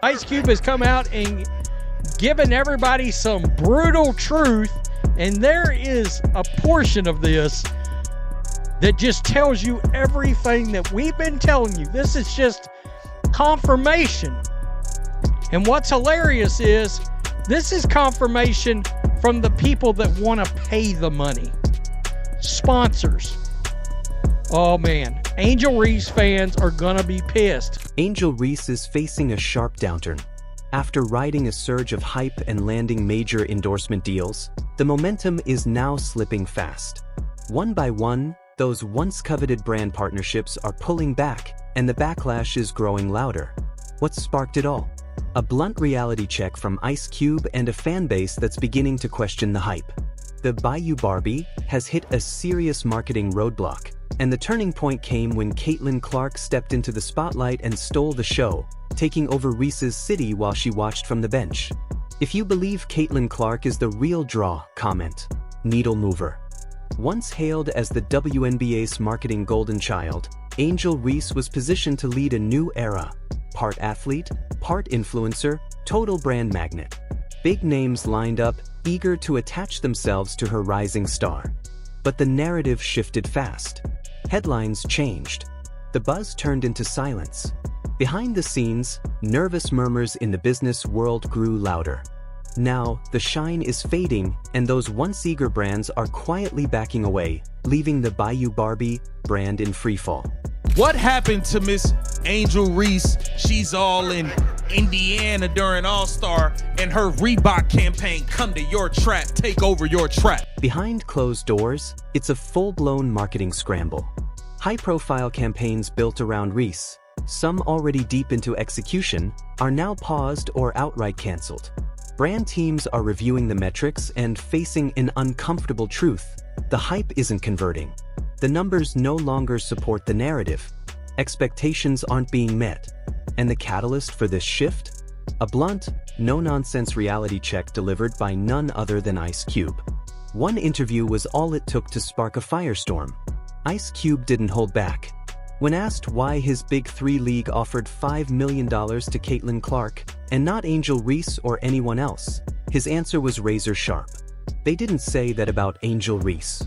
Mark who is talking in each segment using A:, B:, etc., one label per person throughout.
A: Ice Cube has come out and given everybody some brutal truth, and there is a portion of this that just tells you everything that we've been telling you. This is just confirmation. And what's hilarious is this is confirmation from the people that want to pay the money. Sponsors. Oh man, Angel Reese fans are gonna be pissed.
B: Angel Reese is facing a sharp downturn. After riding a surge of hype and landing major endorsement deals, the momentum is now slipping fast. One by one, those once coveted brand partnerships are pulling back, and the backlash is growing louder. What sparked it all? A blunt reality check from Ice Cube and a fan base that's beginning to question the hype. The Bayou Barbie has hit a serious marketing roadblock, and the turning point came when Caitlin Clark stepped into the spotlight and stole the show, taking over Reese's city while she watched from the bench. If you believe Caitlin Clark is the real draw, comment. Needle mover. Once hailed as the WNBA's marketing golden child, Angel Reese was positioned to lead a new era. Part athlete, part influencer, total brand magnet. Big names lined up, eager to attach themselves to her rising star. But the narrative shifted fast. Headlines changed. The buzz turned into silence. Behind the scenes, nervous murmurs in the business world grew louder. Now, the shine is fading, and those once eager brands are quietly backing away, leaving the Bayou Barbie brand in freefall.
C: What happened to Miss Angel Reese? She's all in Indiana during All-Star, and her Reebok campaign, come to your trap, take over your trap.
B: Behind closed doors, it's a full-blown marketing scramble. High-profile campaigns built around Reese, some already deep into execution, are now paused or outright canceled. Brand teams are reviewing the metrics and facing an uncomfortable truth. The hype isn't converting. The numbers no longer support the narrative. Expectations aren't being met. And the catalyst for this shift? A blunt, no-nonsense reality check delivered by none other than Ice Cube. One interview was all it took to spark a firestorm. Ice Cube didn't hold back. When asked why his Big Three league offered $5 million to Caitlin Clark and not Angel Reese or anyone else, his answer was razor sharp. They didn't say that about Angel Reese.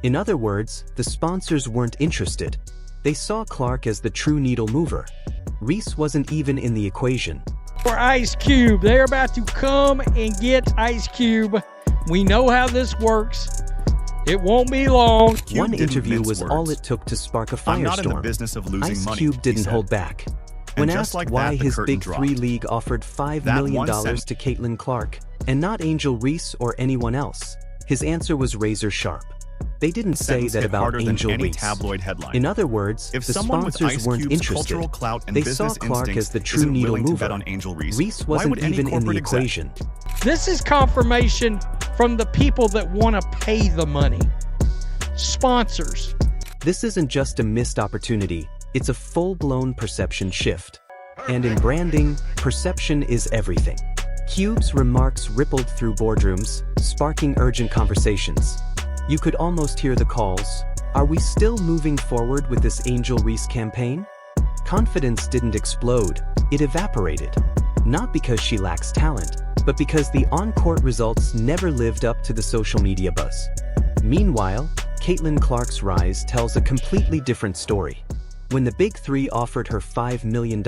B: In other words, the sponsors weren't interested. They saw Clark as the true needle mover. Reese wasn't even in the equation.
A: For Ice Cube, they're about to come and get Ice Cube. We know how this works. It won't be long.
B: One interview was all it took to spark a firestorm.
D: I'm not in the business of losing
B: Ice
D: money,
B: Cube didn't hold back. When asked why his Big Three league offered $5 million to Caitlin Clark and not Angel Reese or anyone else, his answer was razor sharp. They didn't say that about Angel Reese. In other words, the sponsors weren't interested. They saw Clark as the true needle mover. Reese wasn't even in the equation.
A: This is confirmation from the people that want to pay the money. Sponsors.
B: This isn't just a missed opportunity, it's a full-blown perception shift. And in branding, perception is everything. Cube's remarks rippled through boardrooms, sparking urgent conversations. You could almost hear the calls. Are we still moving forward with this Angel Reese campaign? Confidence didn't explode, it evaporated. Not because she lacks talent, but because the on-court results never lived up to the social media buzz. Meanwhile, Caitlin Clark's rise tells a completely different story. When the Big Three offered her $5 million,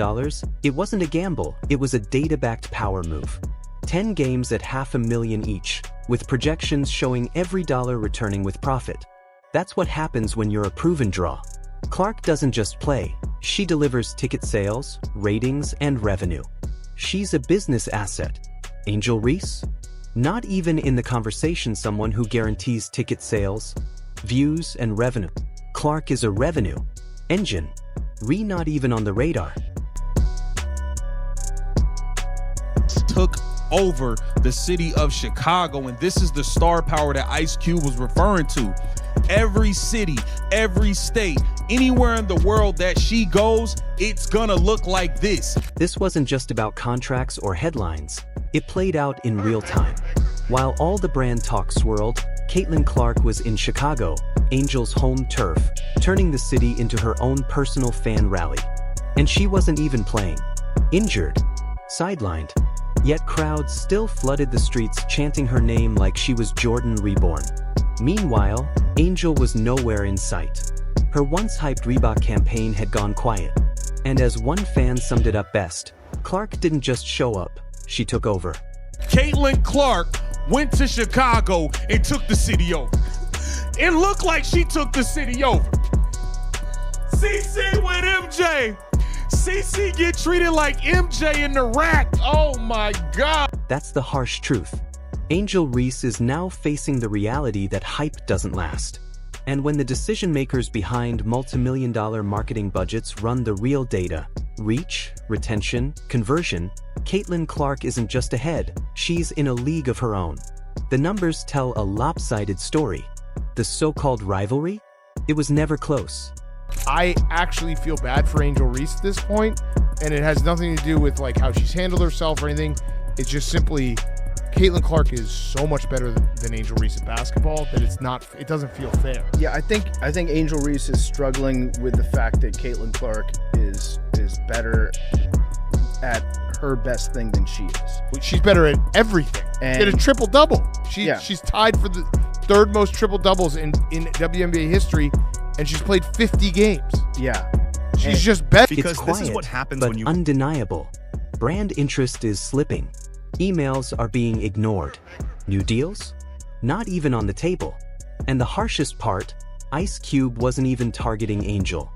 B: it wasn't a gamble, it was a data-backed power move. 10 games at $500,000 each, with projections showing every dollar returning with profit. That's what happens when you're a proven draw. Clark doesn't just play, she delivers ticket sales, ratings, and revenue. She's a business asset. Angel Reese? Not even in the conversation someone who guarantees ticket sales, views, and revenue. Clark is a revenue engine. Not even on the radar.
C: Took over the city of Chicago, and this is the star power that Ice Cube was referring to. Every city, every state, anywhere in the world that she goes, it's gonna look like this.
B: This wasn't just about contracts or headlines. It played out in real time. While all the brand talk swirled, Caitlin Clark was in Chicago, Angel's home turf, turning the city into her own personal fan rally. And she wasn't even playing. Injured. sidelined. Yet crowds still flooded the streets chanting her name like she was Jordan reborn. Meanwhile, Angel was nowhere in sight. Her once hyped Reebok campaign had gone quiet. And as one fan summed it up best, Clark didn't just show up, she took over.
C: Caitlin Clark went to Chicago and took the city over. It looked like she took the city over. CC with MJ. CC get treated like MJ in the rack. Oh my God.
B: That's the harsh truth. Angel Reese is now facing the reality that hype doesn't last. And when the decision makers behind multi-million-dollar marketing budgets run the real data, reach, retention, conversion, Caitlin Clark isn't just ahead, she's in a league of her own. The numbers tell a lopsided story. The so-called rivalry? It was never close.
D: I actually feel bad for Angel Reese at this point, and it has nothing to do with like how she's handled herself or anything. It's just simply Caitlin Clark is so much better than Angel Reese at basketball that it doesn't feel fair.
E: Yeah, I think Angel Reese is struggling with the fact that Caitlin Clark is better at her best thing than she is.
D: She's better at everything.
E: And
D: she had a triple-double. She's tied for the third most triple-doubles in WNBA history, and she's played 50 games.
E: Yeah.
D: She's just better.
B: It's quiet, this is what happens but when you... undeniable. Brand interest is slipping. Emails are being ignored. New deals? Not even on the table. And the harshest part, Ice Cube wasn't even targeting Angel.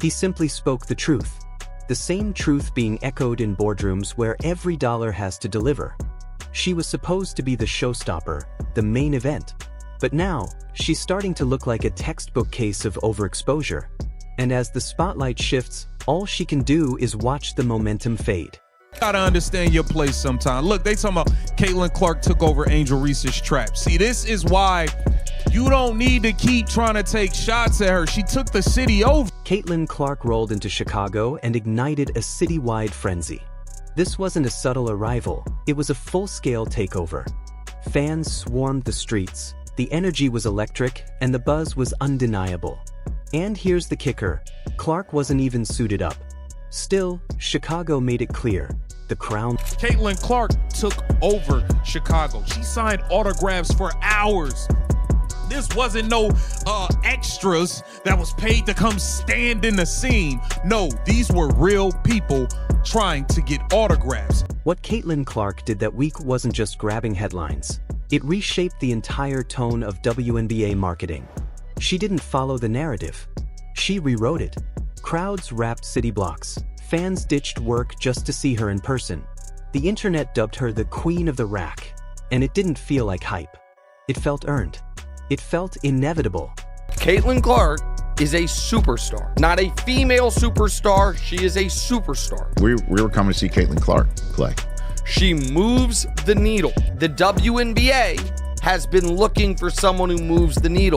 B: He simply spoke the truth. The same truth being echoed in boardrooms where every dollar has to deliver. She was supposed to be the showstopper, the main event. But now, she's starting to look like a textbook case of overexposure. And as the spotlight shifts, all she can do is watch the momentum fade.
C: Gotta understand your place sometime. Look, they talking about Caitlin Clark took over Angel Reese's trap. See, this is why you don't need to keep trying to take shots at her. She took the city over.
B: Caitlin Clark rolled into Chicago and ignited a citywide frenzy. This wasn't a subtle arrival, it was a full-scale takeover. Fans swarmed the streets, the energy was electric, and the buzz was undeniable. And here's the kicker, Clark wasn't even suited up. Still, Chicago made it clear. The crown.
C: Caitlin Clark took over Chicago. She signed autographs for hours. This wasn't no extras that was paid to come stand in the scene. No, these were real people trying to get autographs.
B: What Caitlin Clark did that week wasn't just grabbing headlines. It reshaped the entire tone of WNBA marketing. She didn't follow the narrative. She rewrote it. Crowds wrapped city blocks. Fans ditched work just to see her in person. The internet dubbed her the queen of the rack. And it didn't feel like hype. It felt earned. It felt inevitable.
F: Caitlin Clark is a superstar. Not a female superstar, she is a superstar.
G: We were coming to see Caitlin Clark play.
F: She moves the needle. The WNBA has been looking for someone who moves the needle.